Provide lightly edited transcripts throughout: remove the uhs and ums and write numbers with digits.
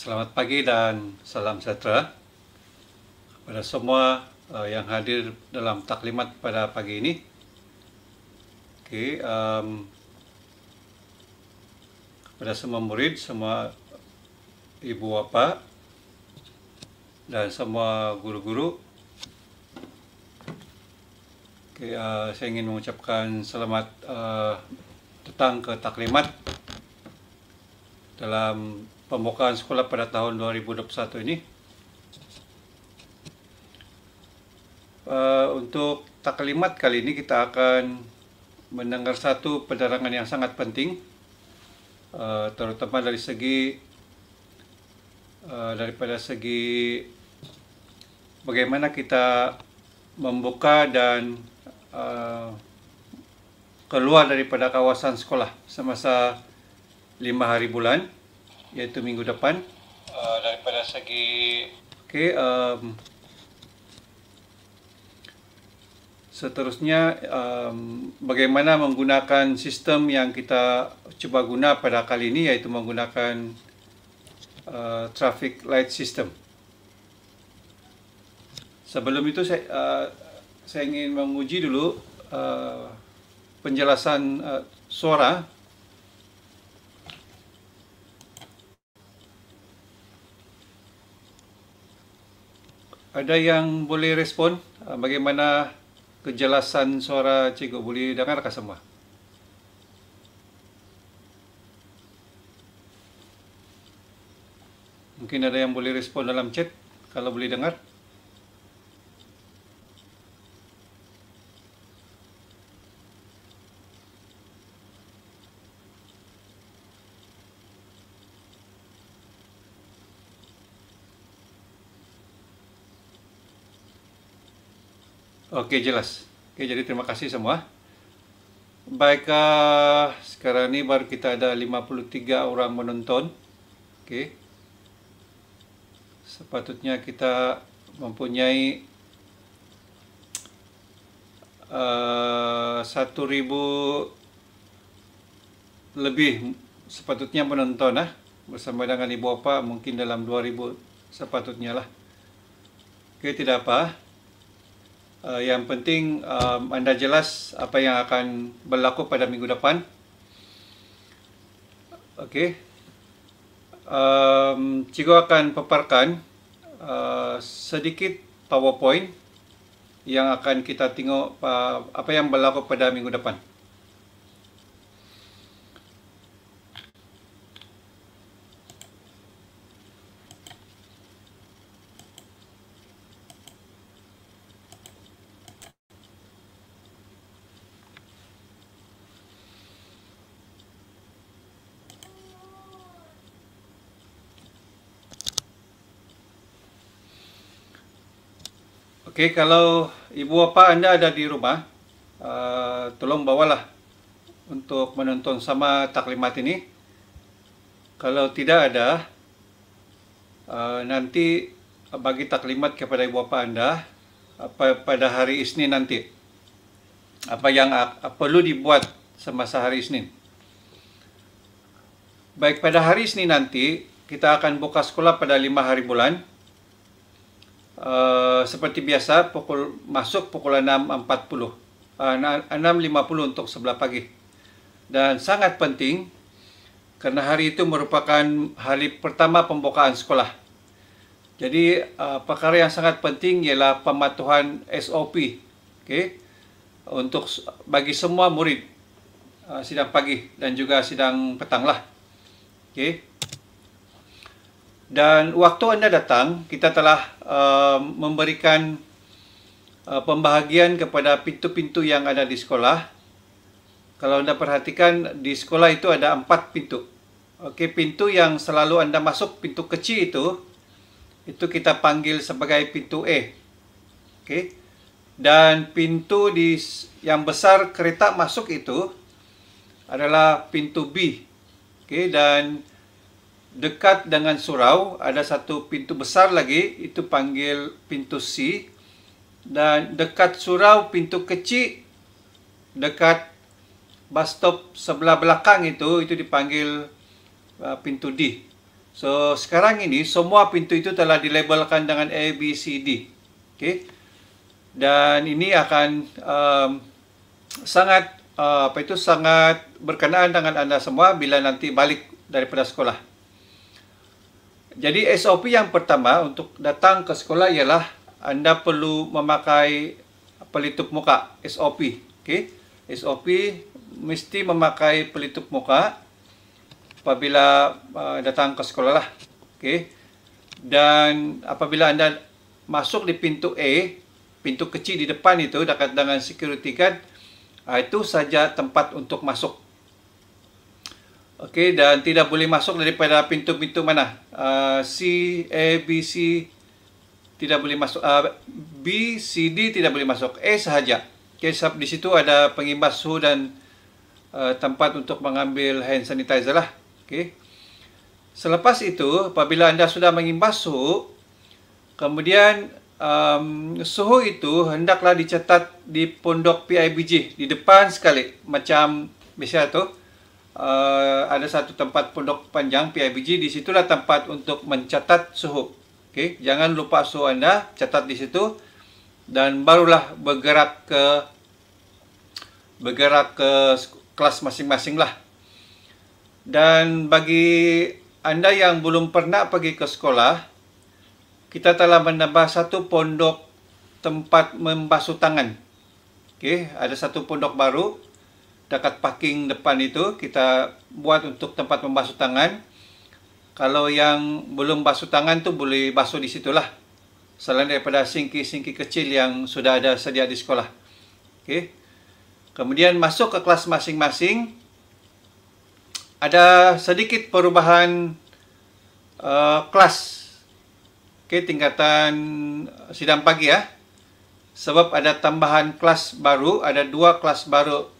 Selamat pagi dan salam sejahtera kepada semua yang hadir dalam taklimat pada pagi ini. Kepada semua murid, semua ibu bapa, dan semua guru-guru, saya ingin mengucapkan selamat datang ke taklimat dalam pembukaan sekolah pada tahun 2021 ini. Untuk taklimat kali ini kita akan mendengar satu penerangan yang sangat penting, terutama dari daripada segi bagaimana kita membuka dan keluar daripada kawasan sekolah semasa 5 hari bulan, yaitu minggu depan. Daripada segi seterusnya, bagaimana menggunakan sistem yang kita coba guna pada kali ini, yaitu menggunakan traffic light system. Sebelum itu saya ingin menguji dulu penjelasan suara. Ada yang boleh respon bagaimana kejelasan suara cikgu? Boleh dengarkah semua? Mungkin ada yang boleh respon dalam chat kalau boleh dengar. Oke, jelas. Oke, jadi terima kasih semua. Baik, sekarang ini baru kita ada 53 orang menonton. Oke. Sepatutnya kita mempunyai 1.000 lebih sepatutnya menonton bersama dengan ibu bapa, mungkin dalam 2.000 sepatutnya lah. Oke, tidak apa. Yang penting anda jelas apa yang akan berlaku pada minggu depan. Okey. Cikgu akan paparkan sedikit PowerPoint yang akan kita tengok apa yang berlaku pada minggu depan. Okey, kalau ibu bapa anda ada di rumah, tolong bawalah untuk menonton sama taklimat ini. Kalau tidak ada, nanti bagi taklimat kepada ibu bapa anda pada hari Isnin nanti. Apa yang perlu dibuat semasa hari Isnin. Baik, pada hari Isnin nanti kita akan buka sekolah pada 5 hari bulan. Seperti biasa, masuk pukul 6.40, 6.50 untuk sebelah pagi. Dan sangat penting kerana hari itu merupakan hari pertama pembukaan sekolah. Jadi perkara yang sangat penting ialah pematuhan SOP, untuk bagi semua murid, sidang pagi dan juga sidang petang lah. Dan waktu anda datang, kita telah memberikan pembahagian kepada pintu-pintu yang ada di sekolah. Kalau anda perhatikan, di sekolah itu ada 4 pintu. Pintu yang selalu anda masuk, pintu kecil itu kita panggil sebagai pintu A. Dan pintu yang besar kereta masuk itu adalah pintu B. Dan dekat dengan surau ada satu pintu besar lagi, itu panggil pintu C. Dan dekat surau pintu kecil dekat bus stop sebelah belakang itu dipanggil pintu D. So, sekarang ini semua pintu itu telah dilabelkan dengan A, B, C, D. Okay? Dan ini akan sangat sangat berkenaan dengan Anda semua bila nanti balik daripada sekolah. Jadi SOP yang pertama untuk datang ke sekolah ialah Anda perlu memakai pelitup muka, SOP. Okay? SOP mesti memakai pelitup muka apabila datang ke sekolah lah. Okay? Dan apabila Anda masuk di pintu A, pintu kecil di depan itu dekat dengan security guard, itu saja tempat untuk masuk. Okey, dan tidak boleh masuk daripada pintu-pintu mana? C, A, B, C tidak boleh masuk. B, C, D tidak boleh masuk. A sahaja. Okey, sebab di situ ada pengimbas suhu dan tempat untuk mengambil hand sanitizer lah. Okey. Selepas itu, apabila anda sudah mengimbas suhu, kemudian suhu itu hendaklah dicatat di pondok PIBG di depan sekali. Macam biasa tu, ada satu tempat pondok panjang PIBG, di situlah tempat untuk mencatat suhu. Okey, jangan lupa suhu anda, catat di situ dan barulah bergerak ke kelas masing-masing lah. Dan bagi anda yang belum pernah pergi ke sekolah, kita telah menambah satu pondok tempat membasuh tangan. Okey, ada satu pondok baru dekat parking depan itu, kita buat untuk tempat membasuh tangan. Kalau yang belum basuh tangan tu boleh basuh di situlah, selain daripada sinki-sinki kecil yang sudah ada sedia di sekolah. Okey. Kemudian masuk ke kelas masing-masing. Ada sedikit perubahan kelas. Okey, tingkatan sidang pagi ya. Sebab ada tambahan kelas baru, ada 2 kelas baru.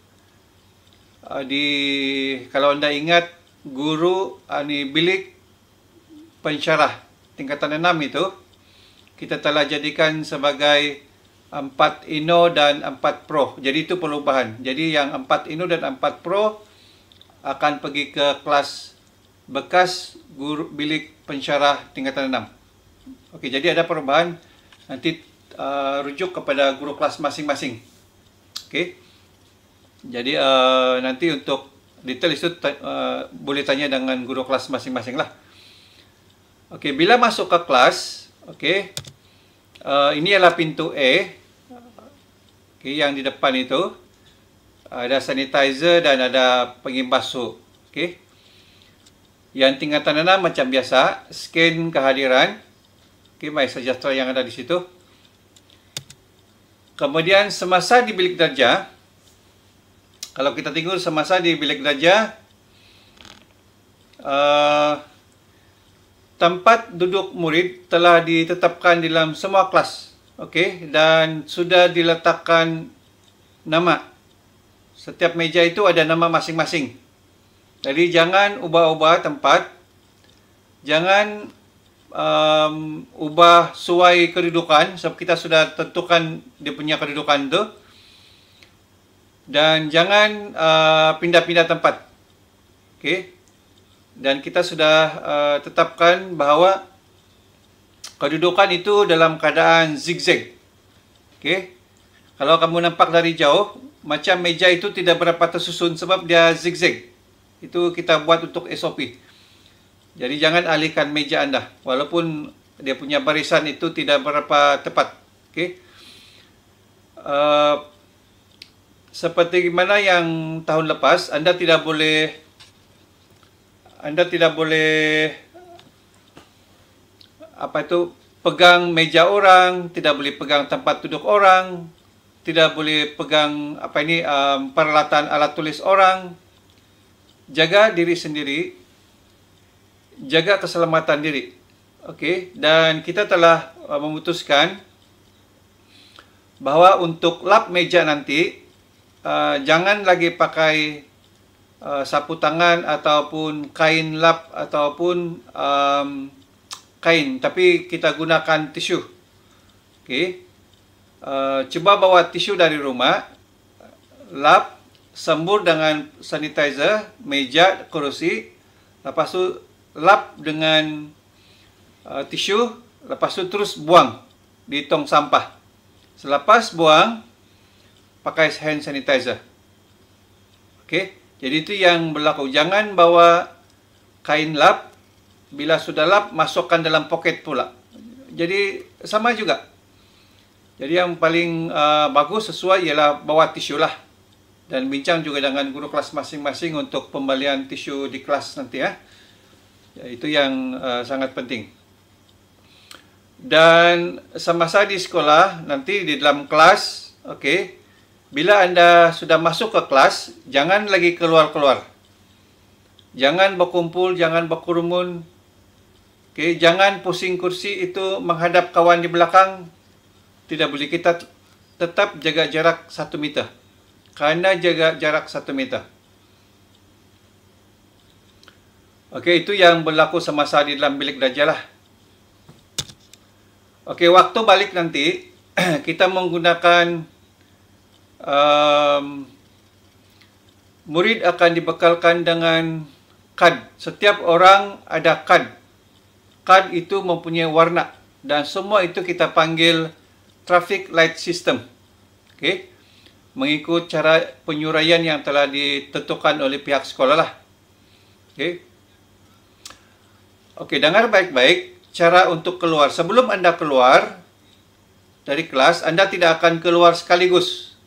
Kalau anda ingat, guru bilik pensyarah tingkatan 6 itu kita telah jadikan sebagai 4 Inno dan 4 Pro. Jadi itu perubahan. Jadi yang 4 Inno dan 4 Pro akan pergi ke kelas bekas guru bilik pensyarah tingkatan 6. Okey, jadi ada perubahan. Nanti rujuk kepada guru kelas masing-masing. Okey. Jadi nanti untuk detail itu boleh tanya dengan guru kelas masing-masing lah. Okey, bila masuk ke kelas, okey, ini adalah pintu A. Okey, yang di depan itu ada sanitizer dan ada pengimbas suhu. Okey. Yang tingkatan 6 macam biasa, scan kehadiran. Okey, My Sejahtera yang ada di situ. Kemudian semasa di bilik darjah, kalau kita tengok semasa di bilik darjah, tempat duduk murid telah ditetapkan dalam semua kelas. Okey, dan sudah diletakkan nama. Setiap meja itu ada nama masing-masing. Jadi jangan ubah-ubah tempat. Jangan ubah sesuai kedudukan, sebab kita sudah tentukan dia punya kedudukan tu. Dan jangan pindah-pindah tempat. Okey. Dan kita sudah tetapkan bahawa kedudukan itu dalam keadaan zigzag. Okey. Kalau kamu nampak dari jauh, macam meja itu tidak berapa tersusun sebab dia zigzag. Itu kita buat untuk SOP. Jadi jangan alihkan meja anda, walaupun dia punya barisan itu tidak berapa tepat. Okey. Seperti mana yang tahun lepas, anda tidak boleh pegang meja orang, tidak boleh pegang tempat duduk orang, tidak boleh pegang peralatan alat tulis orang. Jaga diri sendiri, jaga keselamatan diri. Okey, dan kita telah memutuskan bahawa untuk lap meja nanti jangan lagi pakai sapu tangan ataupun kain lap ataupun kain, tapi kita gunakan tisu. Okey. Cuba bawa tisu dari rumah, lap, sembur dengan sanitizer meja, kerusi. Lepas tu lap dengan tisu, lepas tu terus buang di tong sampah. Selepas buang, pakai hand sanitizer. Okey, jadi itu yang berlaku. Jangan bawa kain lap, bila sudah lap, masukkan dalam poket pula. Jadi sama juga. Jadi yang paling bagus sesuai ialah bawa tisu lah. Dan bincang juga dengan guru kelas masing-masing untuk pembelian tisu di kelas nanti ya. Itu yang sangat penting. Dan semasa di sekolah, nanti di dalam kelas, okey, bila Anda sudah masuk ke kelas, jangan lagi keluar-keluar. Jangan berkumpul, jangan berkerumun. Okey, jangan pusing kursi itu menghadap kawan di belakang. Tidak boleh. Kita tetap jaga jarak 1 meter. Kerana jaga jarak 1 meter. Okey, itu yang berlaku semasa di dalam bilik belajar lah. Okey, waktu balik nanti, kita menggunakan murid akan dibekalkan dengan kad. Setiap orang ada kad. Kad itu mempunyai warna. Dan semua itu kita panggil traffic light system. Okey. Mengikut cara penyuraian yang telah ditentukan oleh pihak sekolah lah. Okey. Okey, dengar baik-baik cara untuk keluar. Sebelum Anda keluar dari kelas, Anda tidak akan keluar sekaligus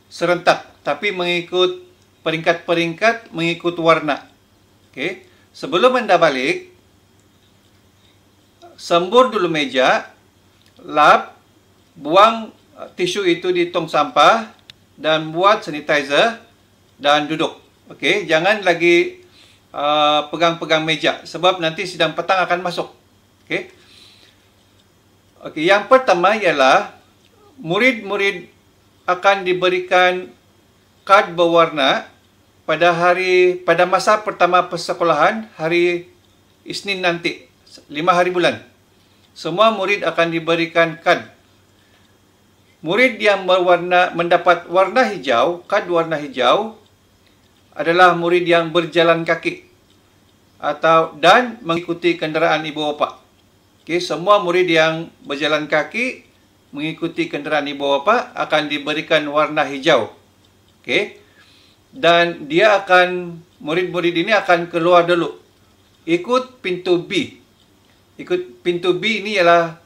serentak, tapi mengikut peringkat-peringkat, mengikut warna. Okey. Sebelum Anda balik, sembur dulu meja, lap, buang tisu itu di tong sampah, dan buat sanitizer, dan duduk. Okey, jangan lagi pegang-pegang meja, sebab nanti sidang petang akan masuk. Okey. Okey, yang pertama ialah murid-murid akan diberikan kad berwarna pada masa pertama persekolahan, hari Isnin nanti, 5 hari bulan. Semua murid akan diberikan kad. Murid yang mendapat warna hijau, kad warna hijau, adalah murid yang berjalan kaki dan mengikuti kenderaan ibu bapa. Okey, semua murid yang berjalan kaki mengikuti kenderaan ibu bapa akan diberikan warna hijau. Okey. Dan murid-murid ini akan keluar dulu. Ikut pintu B. Ikut pintu B ini ialah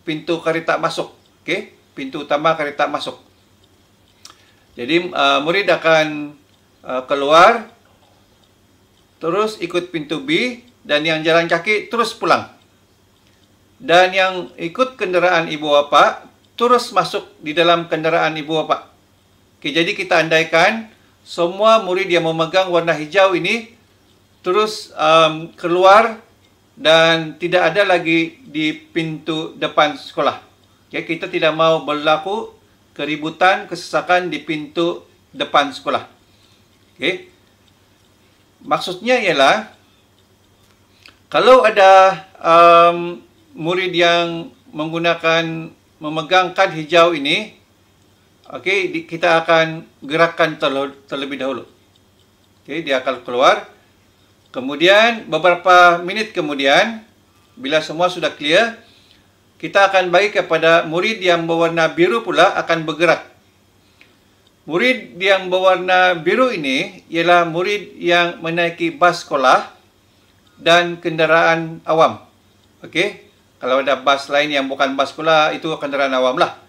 pintu kereta masuk. Okey, pintu utama kereta masuk. Jadi murid akan keluar, terus ikut pintu B, dan yang jalan kaki terus pulang. Dan yang ikut kenderaan ibu bapa terus masuk di dalam kenderaan ibu bapa. Okey, jadi kita andaikan semua murid yang memegang warna hijau ini terus keluar dan tidak ada lagi di pintu depan sekolah. Okay, kita tidak mau berlaku keributan, kesesakan di pintu depan sekolah. Okay. Maksudnya ialah, kalau ada murid yang memegang kad hijau ini, okay, kita akan gerakkan terlebih dahulu. Okay, dia akan keluar. Kemudian, beberapa minit kemudian, bila semua sudah clear, kita akan bagi kepada murid yang berwarna biru pula akan bergerak. Murid yang berwarna biru ini ialah murid yang menaiki bas sekolah dan kenderaan awam. Okey, kalau ada bas lain yang bukan bas sekolah, itu kenderaan awam lah.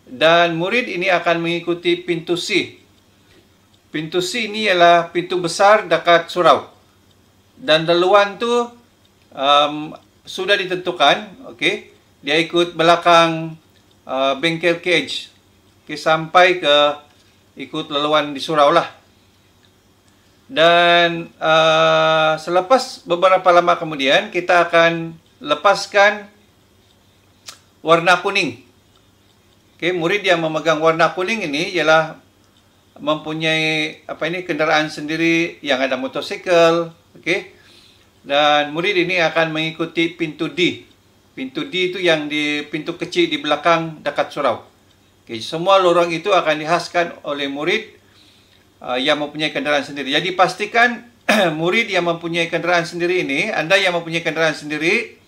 Dan murid ini akan mengikuti pintu C. Pintu C ini ialah pintu besar dekat surau. Dan laluan tu sudah ditentukan, okey. Dia ikut belakang bengkel KH. Okay, sampai ke ikut laluan di surau lah. Dan selepas beberapa lama kemudian, kita akan lepaskan warna kuning. Okay, murid yang memegang warna kuning ini ialah mempunyai kenderaan sendiri yang ada motosikal. Okay. Dan murid ini akan mengikuti pintu D. Pintu D itu yang di pintu kecil di belakang dekat surau. Okay, semua lorong itu akan dihaskan oleh murid yang mempunyai kenderaan sendiri. Jadi pastikan murid yang mempunyai kenderaan sendiri ini, Anda yang mempunyai kenderaan sendiri,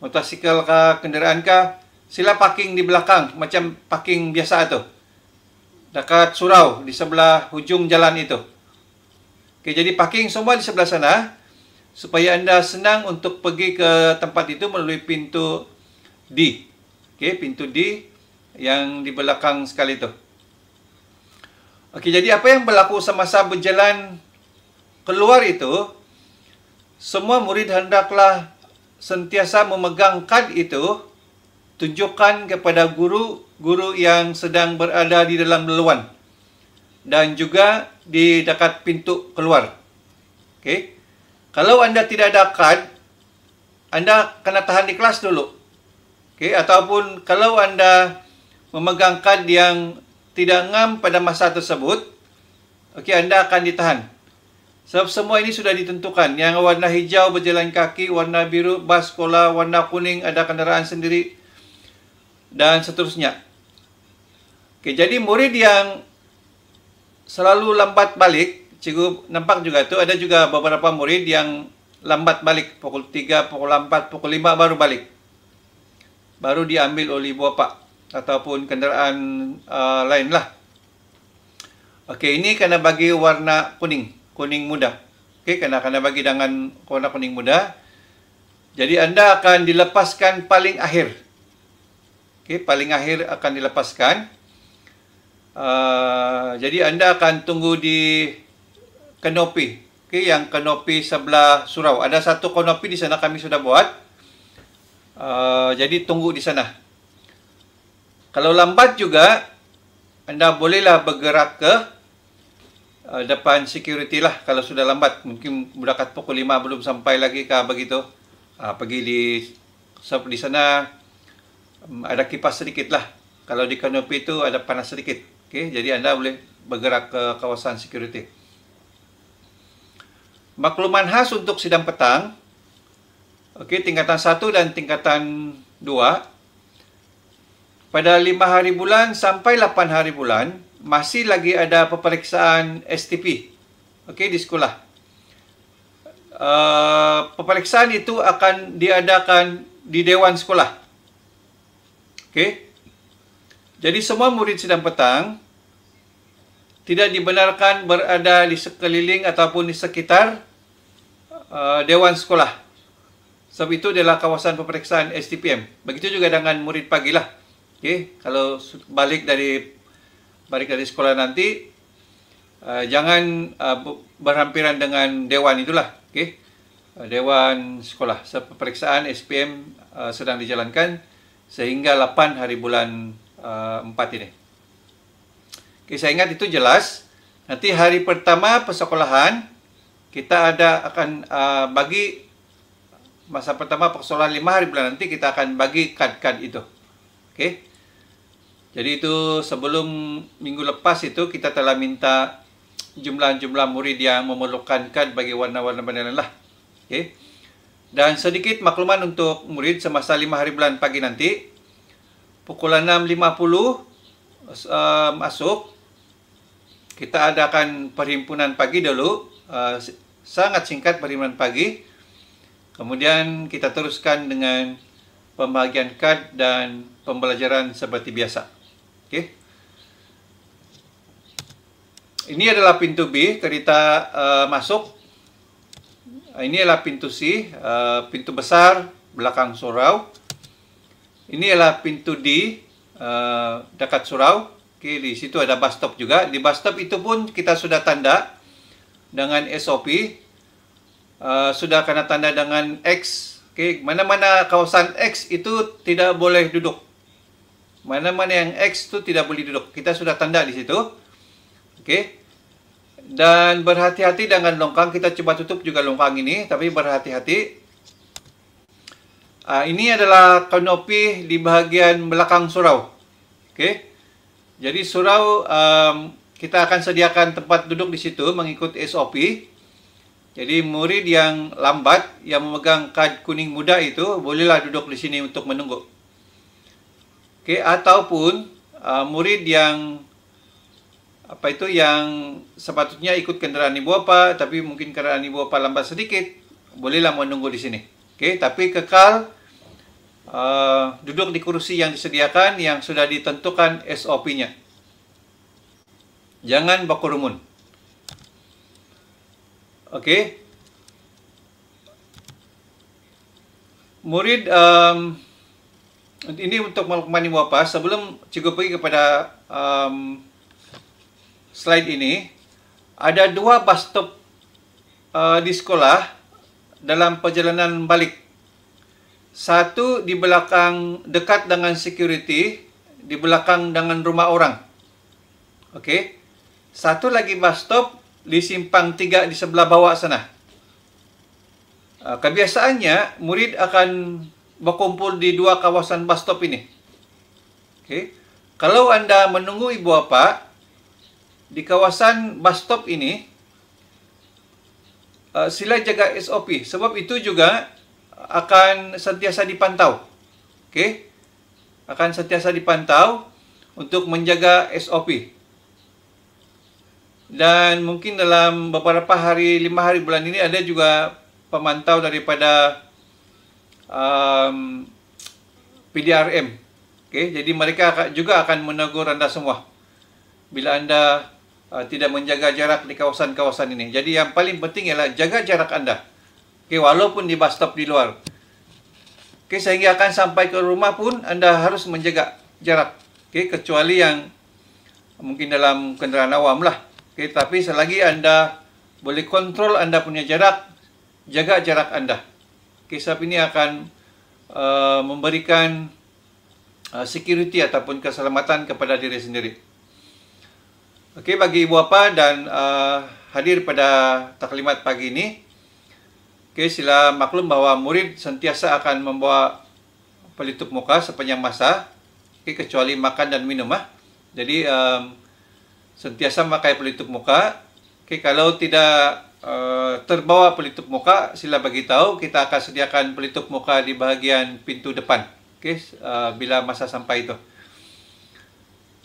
motosikal kah, kenderaan kah, sila parking di belakang, macam parking biasa tu. Dekat surau, di sebelah hujung jalan itu. Okey, jadi parking semua di sebelah sana, supaya anda senang untuk pergi ke tempat itu melalui pintu D. Okey, pintu D yang di belakang sekali itu. Okey, jadi apa yang berlaku semasa berjalan keluar itu, semua murid hendaklah sentiasa memegang kad itu, tunjukkan kepada guru yang sedang berada di dalam laluan dan juga di dekat pintu keluar. Okey. Kalau anda tidak ada kad, anda kena tahan di kelas dulu. Okey, ataupun kalau anda memegang kad yang tidak ngam pada masa tersebut, okey, anda akan ditahan. Sebab semua ini sudah ditentukan. Yang warna hijau berjalan kaki, warna biru bas sekolah, warna kuning ada kenderaan sendiri, dan seterusnya. Okey, jadi murid yang selalu lambat balik, cikgu nampak juga tu, ada juga beberapa murid yang lambat balik, pukul 3, pukul 4, pukul 5 baru balik. Baru diambil oleh ibu bapa ataupun kenderaan lain lah. Okey, ini kena bagi warna kuning, kuning muda. Okey, kena bagi dengan warna kuning muda. Jadi anda akan dilepaskan paling akhir. Okey, paling akhir akan dilepaskan. Jadi anda akan tunggu di kanopi. Okey, yang kanopi sebelah surau. Ada satu kanopi di sana kami sudah buat. Jadi tunggu di sana. Kalau lambat juga, anda bolehlah bergerak ke depan security lah. Kalau sudah lambat, mungkin dekat pukul 5 belum sampai lagi kah begitu. Pergi di sana ada kipas sedikit lah. Kalau di kanopi itu ada panas sedikit. Okay? Jadi anda boleh bergerak ke kawasan security. Makluman khas untuk sidang petang. Okay, tingkatan 1 dan tingkatan 2. Pada 5 hari bulan sampai 8 hari bulan, masih lagi ada peperiksaan STP. Okay, di sekolah. Peperiksaan itu akan diadakan di Dewan Sekolah. Okay. Jadi semua murid sidang petang tidak dibenarkan berada di sekeliling ataupun di sekitar Dewan Sekolah. Sebab itu adalah kawasan peperiksaan STPM. Begitu juga dengan murid pagi lah. Okay. Kalau balik dari sekolah nanti, jangan berhampiran dengan Dewan itulah. Okay. Dewan Sekolah. Peperiksaan SPM sedang dijalankan sehingga 8 hari bulan 4 ini. Okay, saya ingat itu jelas. Nanti hari pertama persekolahan, kita akan bagi masa pertama persekolahan 5 hari bulan nanti, kita akan bagi kad-kad itu. Okay. Jadi itu sebelum minggu lepas itu kita telah minta jumlah murid yang memerlukan kad bagi warna-warna bendera lah. Okay. Dan sedikit makluman untuk murid semasa 5 hari bulan pagi nanti. Pukul 6.50 masuk. Kita adakan perhimpunan pagi dulu. Sangat singkat perhimpunan pagi. Kemudian kita teruskan dengan pembagian kad dan pembelajaran seperti biasa. Okay. Ini adalah pintu B, kereta masuk. Ini adalah pintu C, pintu besar belakang surau. Ini adalah pintu D, dekat surau. Okay, di situ ada bus stop juga. Di bus stop itu pun kita sudah tanda dengan SOP. Sudah kena tanda dengan X. Okay, mana-mana kawasan X itu tidak boleh duduk. Mana-mana yang X itu tidak boleh duduk. Kita sudah tanda di situ. Okay. Dan berhati-hati dengan longkang. Kita coba tutup juga longkang ini, tapi berhati-hati. Ini adalah kanopi di bahagian belakang surau. Okay. Jadi surau kita akan sediakan tempat duduk di situ mengikut SOP. Jadi murid yang lambat, yang memegang kad kuning muda itu, bolehlah duduk di sini untuk menunggu. Okay. Ataupun murid yang apa itu yang sepatutnya ikut kendaraan ibu bapa, tapi mungkin kendaraan ibu bapa lambat sedikit, bolehlah menunggu di sini. Oke, tapi kekal duduk di kursi yang disediakan yang sudah ditentukan SOP-nya. Jangan berkerumun. Oke. Murid, ini untuk melengkapi ibu bapa. Sebelum cikgu pergi kepada slide ini, ada 2 bus stop di sekolah dalam perjalanan balik. Satu di belakang dekat dengan security, di belakang dengan rumah orang. Okey. Satu lagi bus stop di simpang 3 di sebelah bawah sana. Kebiasaannya murid akan berkumpul di 2 kawasan bus stop ini. Okey. Kalau anda menunggu ibu bapa di kawasan bus stop ini, sila jaga SOP. Sebab itu juga akan sentiasa dipantau. Okey? Akan sentiasa dipantau untuk menjaga SOP. Dan mungkin dalam beberapa hari, 5 hari bulan ini ada juga pemantau daripada PDRM. Okey, jadi mereka juga akan menegur anda semua bila anda tidak menjaga jarak di kawasan-kawasan ini. Jadi yang paling penting ialah jaga jarak anda. Okey, walaupun di bus stop di luar. Okey, sehingga akan sampai ke rumah pun anda harus menjaga jarak. Okey, kecuali yang mungkin dalam kenderaan awam lah. Okey, tapi selagi anda boleh kontrol anda punya jarak, jaga jarak anda. Okey, sebab ini akan memberikan security ataupun keselamatan kepada diri sendiri. Okey, bagi ibu bapa dan hadir pada taklimat pagi ini, okey, sila maklum bahawa murid sentiasa akan membawa pelitup muka sepanjang masa, okey, kecuali makan dan minum. Jadi sentiasa memakai pelitup muka. Okey, kalau tidak terbawa pelitup muka, sila bagi tahu, kita akan sediakan pelitup muka di bahagian pintu depan. Okey, bila masa sampai itu.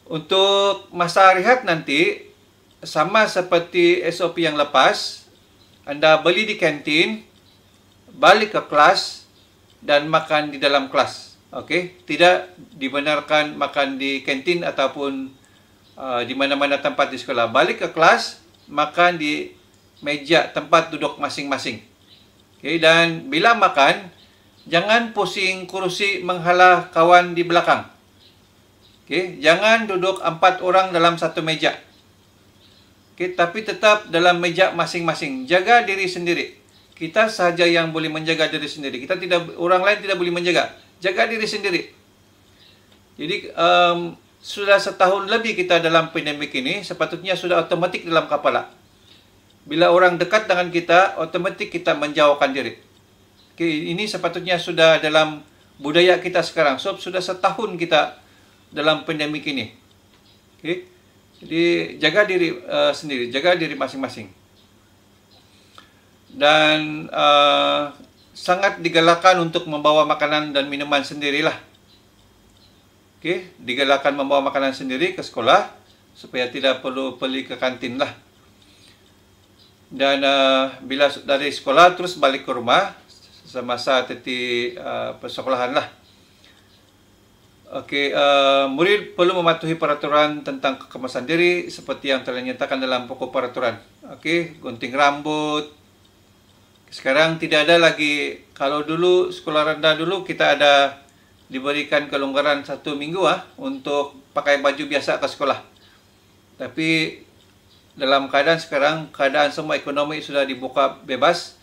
Untuk masa rehat nanti, sama seperti SOP yang lepas, anda beli di kantin, balik ke kelas, dan makan di dalam kelas. Okey, tidak dibenarkan makan di kantin ataupun di mana-mana tempat di sekolah. Balik ke kelas, makan di meja tempat duduk masing-masing. Okey, dan bila makan, jangan pusing kursi menghalau kawan di belakang. Okey, jangan duduk 4 orang dalam satu meja. Okey, tapi tetap dalam meja masing-masing. Jaga diri sendiri. Kita sahaja yang boleh menjaga diri sendiri. Orang lain tidak boleh menjaga. Jaga diri sendiri. Jadi sudah setahun lebih kita dalam pandemik ini, sepatutnya sudah otomatik dalam kepala. Bila orang dekat dengan kita, otomatik kita menjauhkan diri. Okey, ini sepatutnya sudah dalam budaya kita sekarang. So, sudah setahun kita dalam pandemik ini. Okey. Jadi jaga diri sendiri, jaga diri masing-masing. Dan sangat digalakkan untuk membawa makanan dan minuman sendirilah. Okey, digalakkan membawa makanan sendiri ke sekolah supaya tidak perlu pergi ke kantin lah. Dan bila dari sekolah terus balik ke rumah semasa teti persekolahan lah. Okey, murid perlu mematuhi peraturan tentang kekemasan diri seperti yang telah dinyatakan dalam pokok peraturan. Okey, gunting rambut. Sekarang tidak ada lagi, kalau dulu sekolah rendah dulu kita ada diberikan kelonggaran 1 minggu untuk pakai baju biasa ke sekolah. Tapi dalam keadaan sekarang, keadaan semua ekonomi sudah dibuka bebas,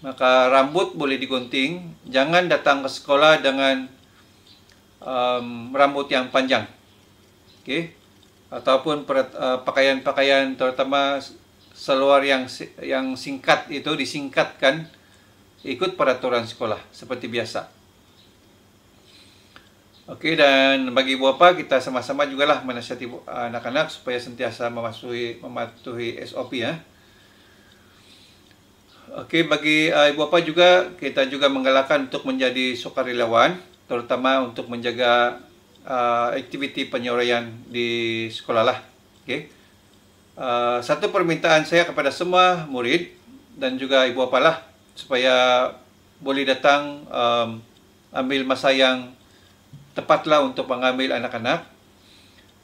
maka rambut boleh digunting. Jangan datang ke sekolah dengan rambut yang panjang. Okey, ataupun pakaian-pakaian terutama seluar yang singkat itu disingkatkan ikut peraturan sekolah seperti biasa. Okey, dan bagi ibu bapa kita sama-sama jugalah menasihati anak-anak supaya sentiasa mematuhi SOP ya. Okey, bagi ibu bapa juga kita juga menggalakkan untuk menjadi sukarelawan, terutama untuk menjaga aktiviti penyampaian di sekolah lah. Okey. Satu permintaan saya kepada semua murid dan juga ibu bapa lah, supaya boleh datang ambil masa yang tepatlah untuk mengambil anak-anak,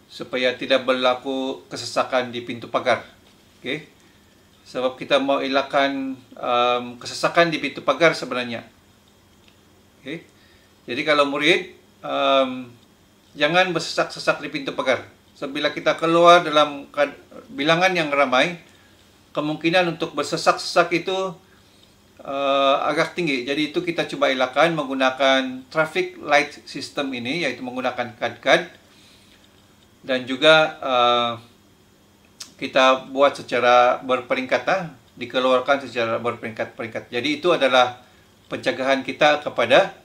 supaya tidak berlaku kesesakan di pintu pagar. Okay? Sebab kita mau elakkan kesesakan di pintu pagar sebenarnya. Okay? Jadi kalau murid, jangan bersesak-sesak di pintu pagar. So, bila kita keluar dalam bilangan yang ramai, kemungkinan untuk bersesak-sesak itu agak tinggi. Jadi itu kita coba elakkan menggunakan traffic light system ini, yaitu menggunakan kad-kad, dan juga kita buat secara berperingkat, dikeluarkan secara berperingkat-peringkat. Jadi itu adalah pencegahan kita kepada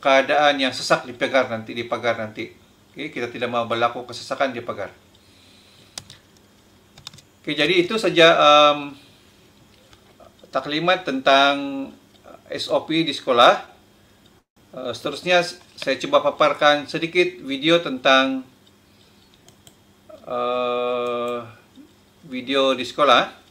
keadaan yang sesak di pagar nanti. Okay, kita tidak mau berlaku kesesakan di pagar. Okay, jadi itu saja taklimat tentang SOP di sekolah. Seterusnya saya coba paparkan sedikit video tentang video di sekolah.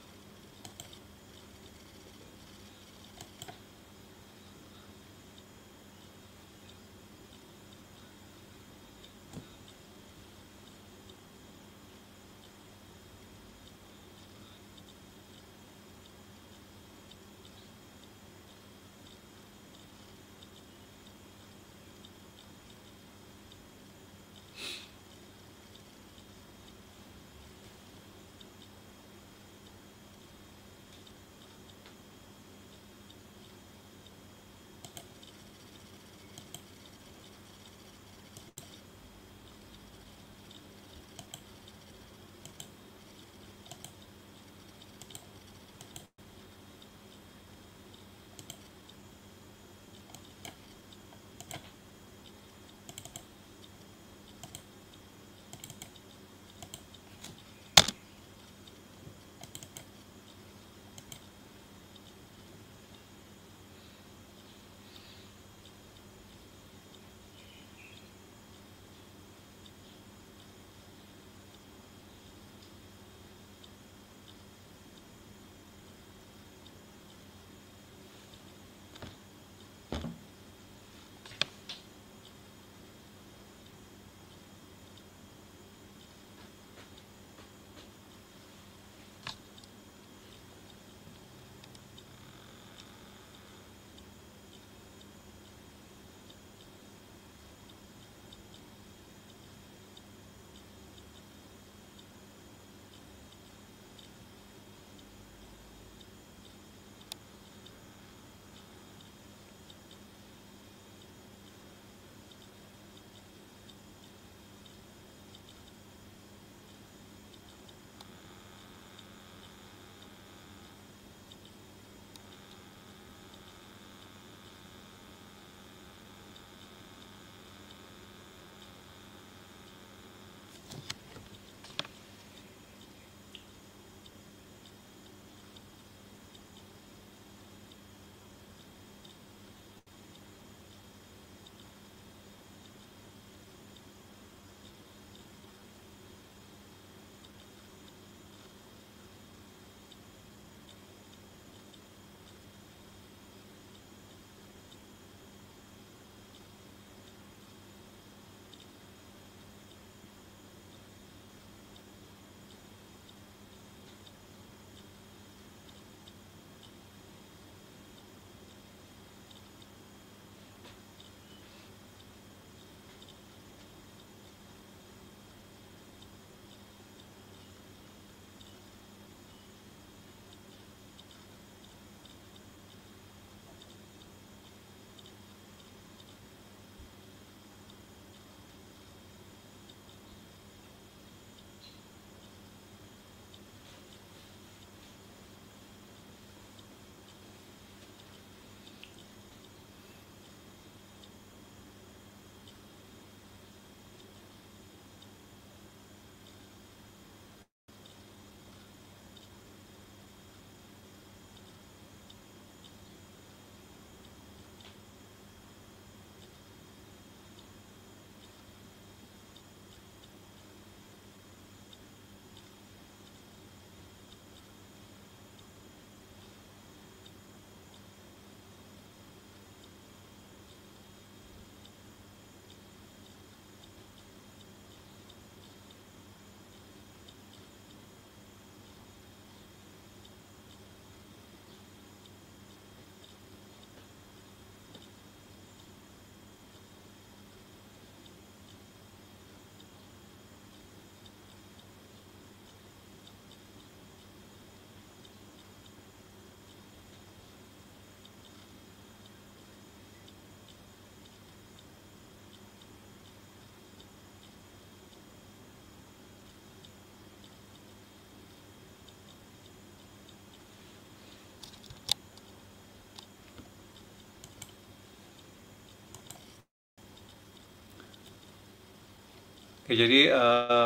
Oke, jadi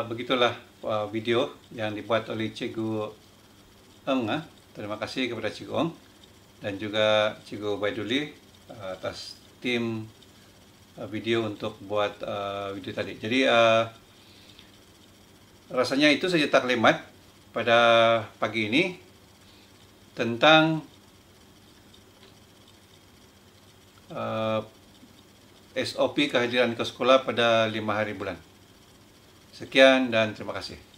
begitulah video yang dibuat oleh Cikgu Eng. Terima kasih kepada Cikgu Eng dan juga Cikgu Baiduli atas tim video untuk buat video tadi. Jadi rasanya itu saja taklimat pada pagi ini tentang SOP kehadiran ke sekolah pada 5 hari bulan. Sekian dan terima kasih.